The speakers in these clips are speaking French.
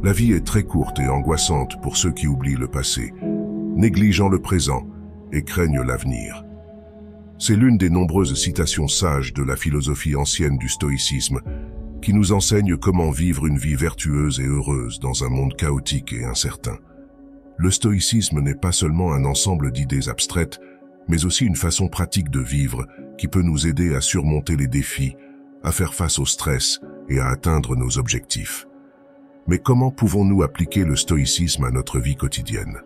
La vie est très courte et angoissante pour ceux qui oublient le passé, négligeant le présent et craignent l'avenir. C'est l'une des nombreuses citations sages de la philosophie ancienne du stoïcisme qui nous enseigne comment vivre une vie vertueuse et heureuse dans un monde chaotique et incertain. Le stoïcisme n'est pas seulement un ensemble d'idées abstraites, mais aussi une façon pratique de vivre qui peut nous aider à surmonter les défis, à faire face au stress et à atteindre nos objectifs. Mais comment pouvons-nous appliquer le stoïcisme à notre vie quotidienne?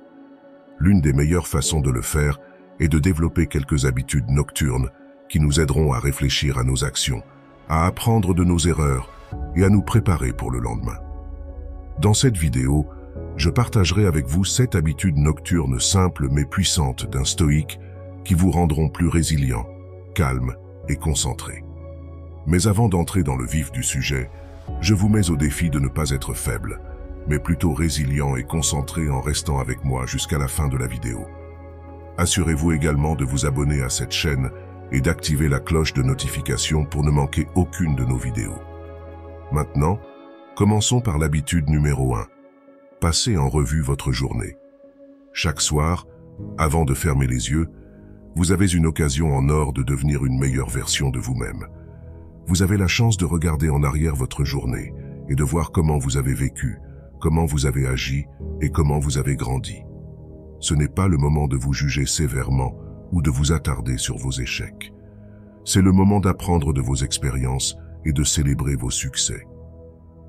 L'une des meilleures façons de le faire est de développer quelques habitudes nocturnes qui nous aideront à réfléchir à nos actions, à apprendre de nos erreurs et à nous préparer pour le lendemain. Dans cette vidéo, je partagerai avec vous 7 habitudes nocturnes simples mais puissantes d'un stoïque qui vous rendront plus résilient, calme et concentré. Mais avant d'entrer dans le vif du sujet, je vous mets au défi de ne pas être faible, mais plutôt résilient et concentré en restant avec moi jusqu'à la fin de la vidéo. Assurez-vous également de vous abonner à cette chaîne et d'activer la cloche de notification pour ne manquer aucune de nos vidéos. Maintenant, commençons par l'habitude numéro 1. Passez en revue votre journée. Chaque soir, avant de fermer les yeux, vous avez une occasion en or de devenir une meilleure version de vous-même. Vous avez la chance de regarder en arrière votre journée et de voir comment vous avez vécu, comment vous avez agi et comment vous avez grandi. Ce n'est pas le moment de vous juger sévèrement ou de vous attarder sur vos échecs. C'est le moment d'apprendre de vos expériences et de célébrer vos succès.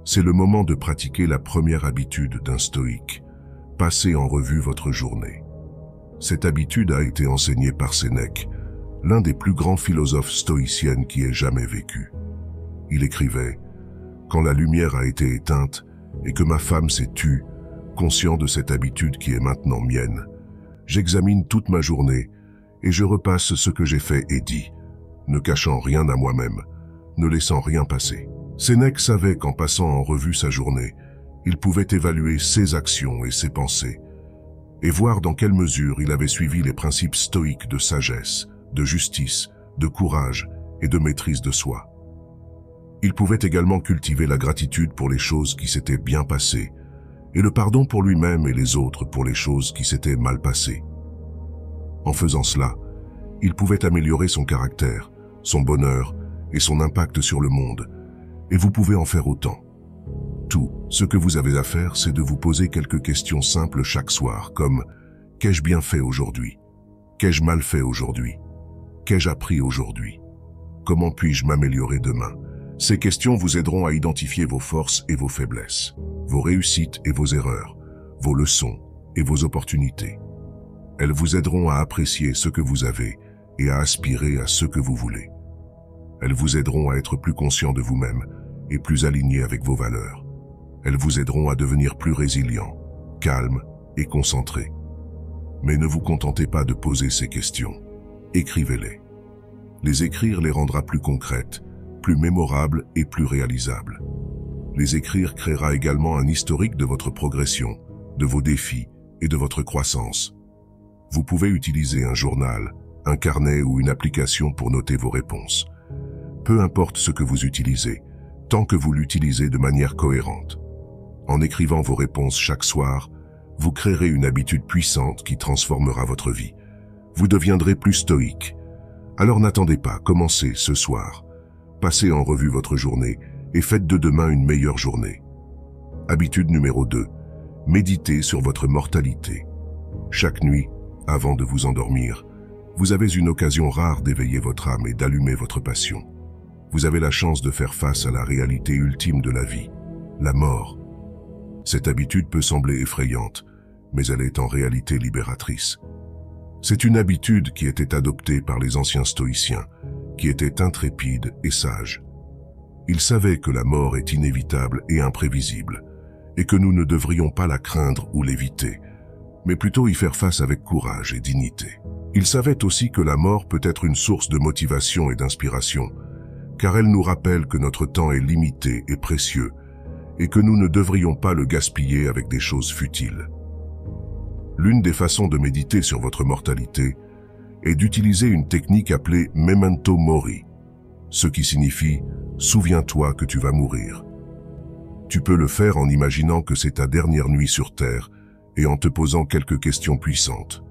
C'est le moment de pratiquer la première habitude d'un stoïque, passer en revue votre journée. Cette habitude a été enseignée par Sénèque, l'un des plus grands philosophes stoïciennes qui ait jamais vécu. Il écrivait « Quand la lumière a été éteinte et que ma femme s'est tue, conscient de cette habitude qui est maintenant mienne, j'examine toute ma journée et je repasse ce que j'ai fait et dit, ne cachant rien à moi-même, ne laissant rien passer. » Sénèque savait qu'en passant en revue sa journée, il pouvait évaluer ses actions et ses pensées, et voir dans quelle mesure il avait suivi les principes stoïques de sagesse, de justice, de courage et de maîtrise de soi. Il pouvait également cultiver la gratitude pour les choses qui s'étaient bien passées, et le pardon pour lui-même et les autres pour les choses qui s'étaient mal passées. En faisant cela, il pouvait améliorer son caractère, son bonheur et son impact sur le monde, et vous pouvez en faire autant. Tout ce que vous avez à faire, c'est de vous poser quelques questions simples chaque soir, comme « Qu'ai-je bien fait aujourd'hui ? Qu'ai-je mal fait aujourd'hui ? Qu'ai-je appris aujourd'hui ? Comment puis-je m'améliorer demain ?» Ces questions vous aideront à identifier vos forces et vos faiblesses, vos réussites et vos erreurs, vos leçons et vos opportunités. Elles vous aideront à apprécier ce que vous avez et à aspirer à ce que vous voulez. Elles vous aideront à être plus conscient de vous-même et plus aligné avec vos valeurs. Elles vous aideront à devenir plus résilient, calme et concentré. Mais ne vous contentez pas de poser ces questions. Écrivez-les. Les écrire les rendra plus concrètes, plus mémorables et plus réalisables. Les écrire créera également un historique de votre progression, de vos défis et de votre croissance. Vous pouvez utiliser un journal, un carnet ou une application pour noter vos réponses. Peu importe ce que vous utilisez, tant que vous l'utilisez de manière cohérente. En écrivant vos réponses chaque soir, vous créerez une habitude puissante qui transformera votre vie. Vous deviendrez plus stoïque. Alors n'attendez pas, commencez ce soir. Passez en revue votre journée et faites de demain une meilleure journée. Habitude numéro 2. Méditez sur votre mortalité. Chaque nuit, avant de vous endormir, vous avez une occasion rare d'éveiller votre âme et d'allumer votre passion. Vous avez la chance de faire face à la réalité ultime de la vie, la mort. Cette habitude peut sembler effrayante, mais elle est en réalité libératrice. C'est une habitude qui était adoptée par les anciens stoïciens, qui étaient intrépides et sages. Ils savaient que la mort est inévitable et imprévisible, et que nous ne devrions pas la craindre ou l'éviter, mais plutôt y faire face avec courage et dignité. Ils savaient aussi que la mort peut être une source de motivation et d'inspiration, car elle nous rappelle que notre temps est limité et précieux, et que nous ne devrions pas le gaspiller avec des choses futiles. L'une des façons de méditer sur votre mortalité est d'utiliser une technique appelée « memento mori », ce qui signifie « souviens-toi que tu vas mourir ». Tu peux le faire en imaginant que c'est ta dernière nuit sur Terre et en te posant quelques questions puissantes.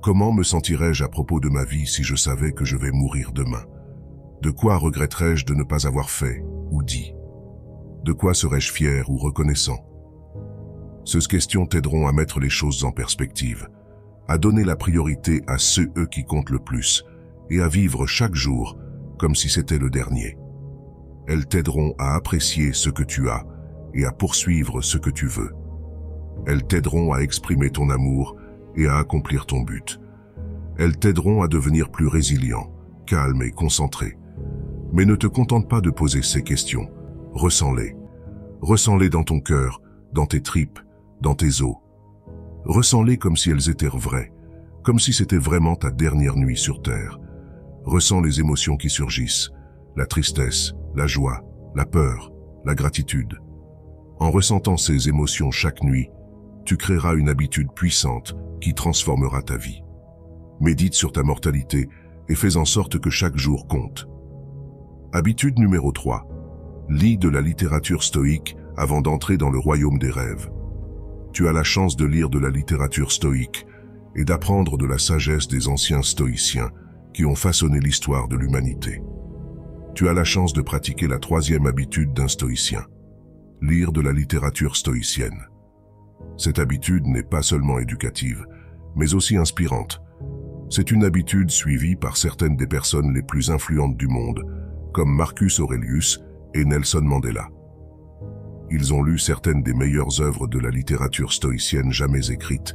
Comment me sentirais-je à propos de ma vie si je savais que je vais mourir demain? De quoi regretterais-je de ne pas avoir fait ou dit? De quoi serais-je fier ou reconnaissant? Ces questions t'aideront à mettre les choses en perspective, à donner la priorité à ceux qui comptent le plus et à vivre chaque jour comme si c'était le dernier. Elles t'aideront à apprécier ce que tu as et à poursuivre ce que tu veux. Elles t'aideront à exprimer ton amour et à accomplir ton but. Elles t'aideront à devenir plus résilient, calme et concentré. Mais ne te contente pas de poser ces questions. Ressens-les. Ressens-les dans ton cœur, dans tes tripes, dans tes os. Ressens-les comme si elles étaient vraies, comme si c'était vraiment ta dernière nuit sur Terre. Ressens les émotions qui surgissent, la tristesse, la joie, la peur, la gratitude. En ressentant ces émotions chaque nuit, tu créeras une habitude puissante qui transformera ta vie. Médite sur ta mortalité et fais en sorte que chaque jour compte. Habitude numéro 3. Lis de la littérature stoïque avant d'entrer dans le royaume des rêves. Tu as la chance de lire de la littérature stoïque et d'apprendre de la sagesse des anciens stoïciens qui ont façonné l'histoire de l'humanité. Tu as la chance de pratiquer la 3e habitude d'un stoïcien. Lire de la littérature stoïcienne. Cette habitude n'est pas seulement éducative, mais aussi inspirante. C'est une habitude suivie par certaines des personnes les plus influentes du monde, comme Marcus Aurelius et Nelson Mandela. Ils ont lu certaines des meilleures œuvres de la littérature stoïcienne jamais écrites,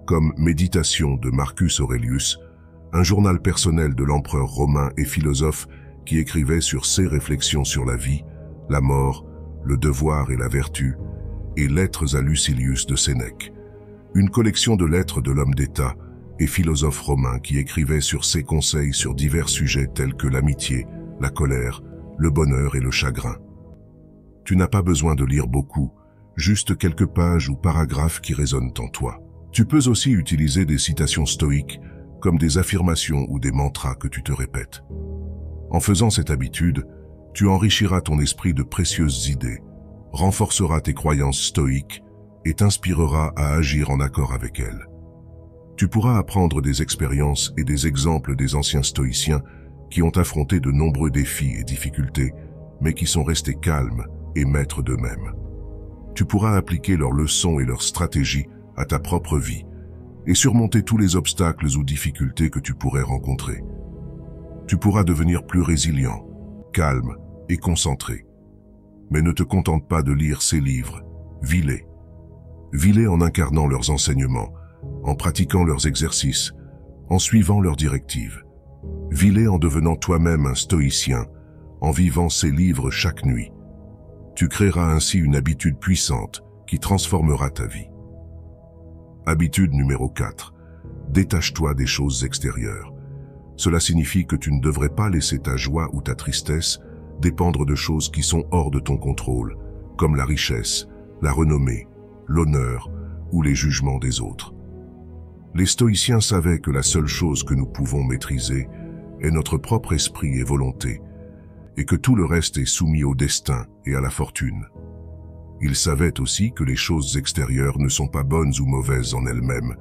comme Méditation de Marcus Aurelius, un journal personnel de l'empereur romain et philosophe qui écrivait sur ses réflexions sur la vie, la mort, le devoir et la vertu, et Lettres à Lucilius de Sénèque, une collection de lettres de l'homme d'État et philosophe romain qui écrivait sur ses conseils sur divers sujets tels que l'amitié, la colère, le bonheur et le chagrin. Tu n'as pas besoin de lire beaucoup, juste quelques pages ou paragraphes qui résonnent en toi. Tu peux aussi utiliser des citations stoïques comme des affirmations ou des mantras que tu te répètes. En faisant cette habitude, tu enrichiras ton esprit de précieuses idées, renforceras tes croyances stoïques et t'inspireras à agir en accord avec elles. Tu pourras apprendre des expériences et des exemples des anciens stoïciens qui ont affronté de nombreux défis et difficultés, mais qui sont restés calmes et maîtres d'eux-mêmes. Tu pourras appliquer leurs leçons et leurs stratégies à ta propre vie et surmonter tous les obstacles ou difficultés que tu pourrais rencontrer. Tu pourras devenir plus résilient, calme et concentré. Mais ne te contente pas de lire ces livres, vis-les. Vis-les en incarnant leurs enseignements, en pratiquant leurs exercices, en suivant leurs directives. Vis-les en devenant toi-même un stoïcien, en vivant ces livres chaque nuit. Tu créeras ainsi une habitude puissante qui transformera ta vie. Habitude numéro 4. Détache-toi des choses extérieures. Cela signifie que tu ne devrais pas laisser ta joie ou ta tristesse dépendre de choses qui sont hors de ton contrôle, comme la richesse, la renommée, l'honneur ou les jugements des autres. Les stoïciens savaient que la seule chose que nous pouvons maîtriser est notre propre esprit et volonté, et que tout le reste est soumis au destin et à la fortune. Ils savaient aussi que les choses extérieures ne sont pas bonnes ou mauvaises en elles-mêmes,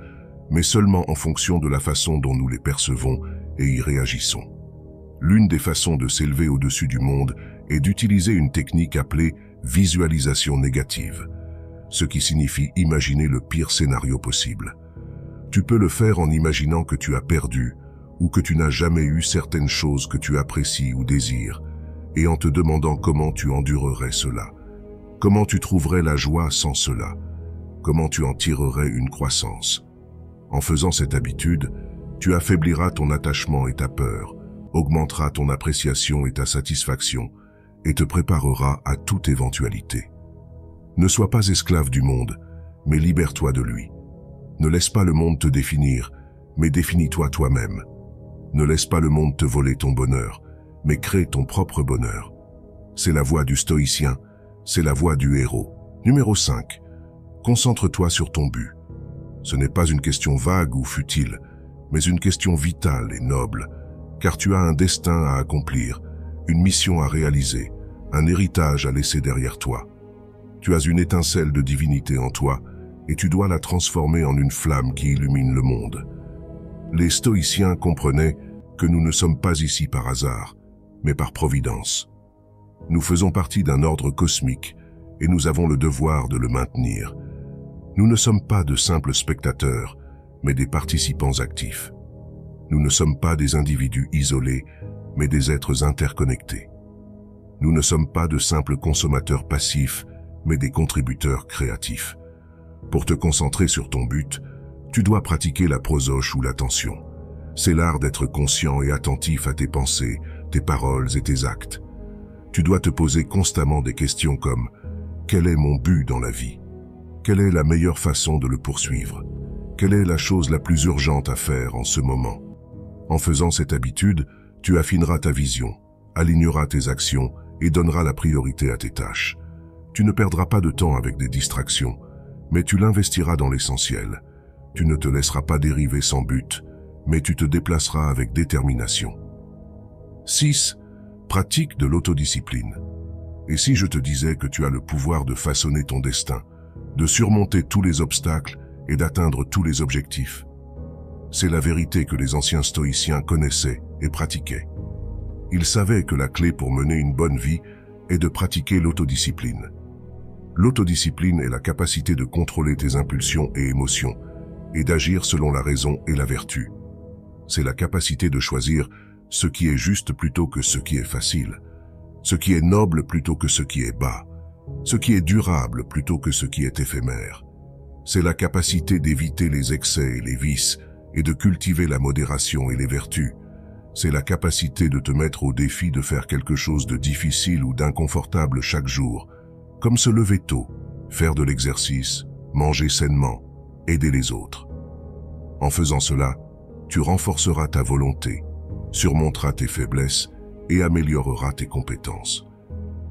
mais seulement en fonction de la façon dont nous les percevons et y réagissons. L'une des façons de s'élever au-dessus du monde est d'utiliser une technique appelée visualisation négative, ce qui signifie imaginer le pire scénario possible. Tu peux le faire en imaginant que tu as perdu ou que tu n'as jamais eu certaines choses que tu apprécies ou désires, et en te demandant comment tu endurerais cela, comment tu trouverais la joie sans cela, comment tu en tirerais une croissance. En faisant cette habitude, tu affaibliras ton attachement et ta peur, augmenteras ton appréciation et ta satisfaction, et te prépareras à toute éventualité. Ne sois pas esclave du monde, mais libère-toi de lui. Ne laisse pas le monde te définir, mais définis-toi toi-même. Ne laisse pas le monde te voler ton bonheur, mais crée ton propre bonheur. C'est la voie du stoïcien, c'est la voie du héros. Numéro 5. Concentre-toi sur ton but. Ce n'est pas une question vague ou futile, mais une question vitale et noble, car tu as un destin à accomplir, une mission à réaliser, un héritage à laisser derrière toi. Tu as une étincelle de divinité en toi et tu dois la transformer en une flamme qui illumine le monde. Les stoïciens comprenaient que nous ne sommes pas ici par hasard, mais par providence. Nous faisons partie d'un ordre cosmique et nous avons le devoir de le maintenir. Nous ne sommes pas de simples spectateurs, mais des participants actifs. Nous ne sommes pas des individus isolés, mais des êtres interconnectés. Nous ne sommes pas de simples consommateurs passifs, mais des contributeurs créatifs. Pour te concentrer sur ton but, tu dois pratiquer la prosoche ou l'attention. C'est l'art d'être conscient et attentif à tes pensées, tes paroles et tes actes. Tu dois te poser constamment des questions comme « Quel est mon but dans la vie ? Quelle est la meilleure façon de le poursuivre ? Quelle est la chose la plus urgente à faire en ce moment ?» En faisant cette habitude, tu affineras ta vision, aligneras tes actions et donneras la priorité à tes tâches. Tu ne perdras pas de temps avec des distractions, mais tu l'investiras dans l'essentiel. Tu ne te laisseras pas dériver sans but, mais tu te déplaceras avec détermination. 6. Pratique de l'autodiscipline. Et si je te disais que tu as le pouvoir de façonner ton destin, de surmonter tous les obstacles et d'atteindre tous les objectifs? C'est la vérité que les anciens stoïciens connaissaient et pratiquaient. Ils savaient que la clé pour mener une bonne vie est de pratiquer l'autodiscipline. L'autodiscipline est la capacité de contrôler tes impulsions et émotions et d'agir selon la raison et la vertu. C'est la capacité de choisir ce qui est juste plutôt que ce qui est facile, ce qui est noble plutôt que ce qui est bas, ce qui est durable plutôt que ce qui est éphémère. C'est la capacité d'éviter les excès et les vices et de cultiver la modération et les vertus. C'est la capacité de te mettre au défi de faire quelque chose de difficile ou d'inconfortable chaque jour, comme se lever tôt, faire de l'exercice, manger sainement, aider les autres. En faisant cela, tu renforceras ta volonté, surmonteras tes faiblesses et amélioreras tes compétences.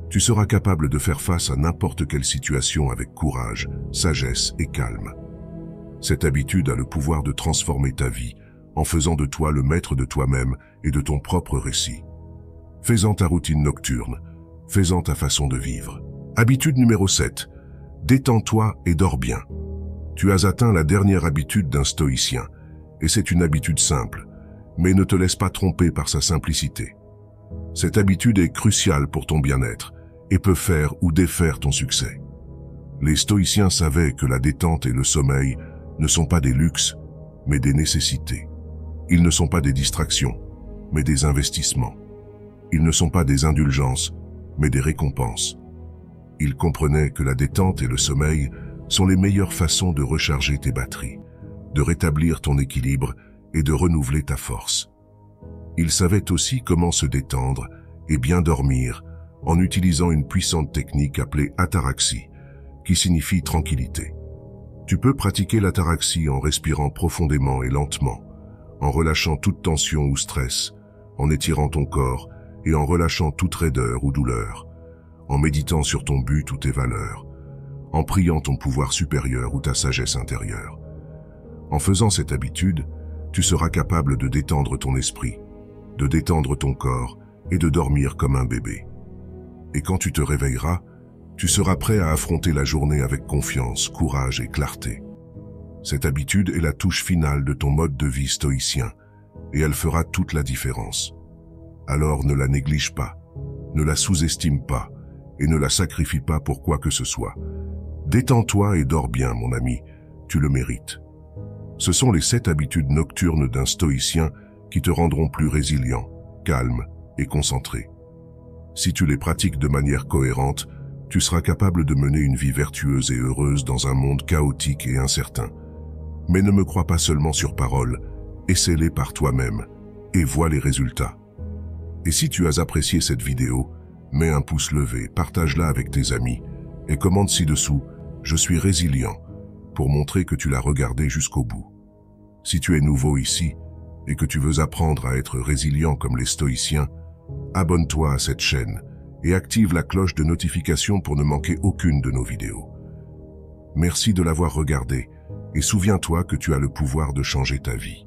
Tu seras capable de faire face à n'importe quelle situation avec courage, sagesse et calme. Cette habitude a le pouvoir de transformer ta vie en faisant de toi le maître de toi-même et de ton propre récit. Fais-en ta routine nocturne, fais-en ta façon de vivre. Habitude numéro 7. Détends-toi et dors bien. Tu as atteint la dernière habitude d'un stoïcien, et c'est une habitude simple, mais ne te laisse pas tromper par sa simplicité. Cette habitude est cruciale pour ton bien-être et peut faire ou défaire ton succès. Les stoïciens savaient que la détente et le sommeil ne sont pas des luxes, mais des nécessités. Ils ne sont pas des distractions, mais des investissements. Ils ne sont pas des indulgences, mais des récompenses. Ils comprenaient que la détente et le sommeil sont les meilleures façons de recharger tes batteries, de rétablir ton équilibre et de renouveler ta force. Ils savaient aussi comment se détendre et bien dormir en utilisant une puissante technique appelée ataraxie, qui signifie tranquillité. Tu peux pratiquer l'ataraxie en respirant profondément et lentement, en relâchant toute tension ou stress, en étirant ton corps et en relâchant toute raideur ou douleur, en méditant sur ton but ou tes valeurs, en priant ton pouvoir supérieur ou ta sagesse intérieure. En faisant cette habitude, tu seras capable de détendre ton esprit, de détendre ton corps et de dormir comme un bébé. Et quand tu te réveilleras, tu seras prêt à affronter la journée avec confiance, courage et clarté. Cette habitude est la touche finale de ton mode de vie stoïcien et elle fera toute la différence. Alors ne la néglige pas, ne la sous-estime pas et ne la sacrifie pas pour quoi que ce soit. Détends-toi et dors bien, mon ami, tu le mérites. Ce sont les 7 habitudes nocturnes d'un stoïcien qui te rendront plus résilient, calme et concentré. Si tu les pratiques de manière cohérente, tu seras capable de mener une vie vertueuse et heureuse dans un monde chaotique et incertain. Mais ne me crois pas seulement sur parole, essaie-les par toi-même et vois les résultats. Et si tu as apprécié cette vidéo, mets un pouce levé, partage-la avec tes amis et commente ci-dessous « Je suis résilient » pour montrer que tu l'as regardé jusqu'au bout. Si tu es nouveau ici et que tu veux apprendre à être résilient comme les stoïciens, abonne-toi à cette chaîne et active la cloche de notification pour ne manquer aucune de nos vidéos. Merci de l'avoir regardé et souviens-toi que tu as le pouvoir de changer ta vie.